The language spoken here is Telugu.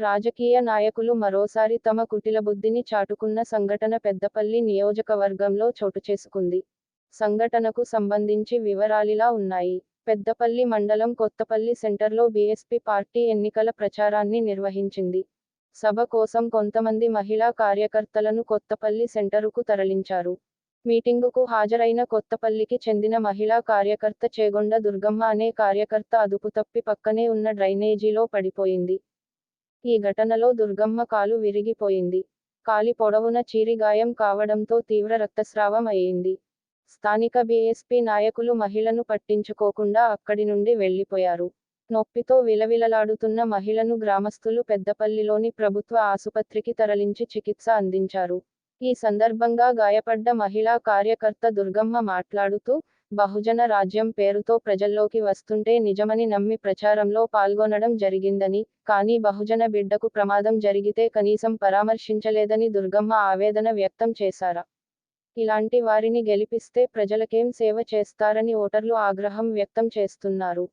రాజకీయ నాయకులు మరోసారి తమ కుటిలబుద్ధిని చాటుకున్న సంఘటన పెద్దపల్లి నియోజకవర్గంలో చోటుచేసుకుంది. సంఘటనకు సంబంధించి వివరాలిలా ఉన్నాయి. పెద్దపల్లి మండలం కొత్తపల్లి సెంటర్లో బీఎస్పీ పార్టీ ఎన్నికల ప్రచారాన్ని నిర్వహించింది. సభ కోసం కొంతమంది మహిళా కార్యకర్తలను కొత్తపల్లి సెంటరుకు తరలించారు. మీటింగుకు హాజరైన కొత్తపల్లికి చెందిన మహిళా కార్యకర్త చేగొండ దుర్గమ్మ అనే కార్యకర్త అదుపుతప్పి పక్కనే ఉన్న డ్రైనేజీలో పడిపోయింది. ఈ ఘటనలో దుర్గమ్మ కాలు విరిగిపోయింది. కాలి పొడవున చీరి గాయం కావడంతో తీవ్ర రక్తస్రావం అయింది. స్థానిక బీఎస్పీ నాయకులు మహిళను పట్టించుకోకుండా అక్కడి నుండి వెళ్లిపోయారు. నొప్పితో విలవిలలాడుతున్న మహిళను గ్రామస్తులు పెద్దపల్లిలోని ప్రభుత్వ ఆసుపత్రికి తరలించి చికిత్స అందించారు. ఈ సందర్భంగా గాయపడ్డ మహిళా కార్యకర్త దుర్గమ్మ మాట్లాడుతూ, బహుజన రాజ్యం పేరుతో ప్రజల్లోకి వస్తుంటే నిజమని నమ్మి ప్రచారంలో పాల్గొనడం జరిగిందని, కానీ బహుజన బిడ్డకు ప్రమాదం జరిగితే కనీసం పరామర్శించలేదని దుర్గమ్మ ఆవేదన వ్యక్తం చేశారు. ఇలాంటి వారిని గెలిపిస్తే ప్రజలకేం సేవ చేస్తారని ఓటర్లు ఆగ్రహం వ్యక్తం చేస్తున్నారు.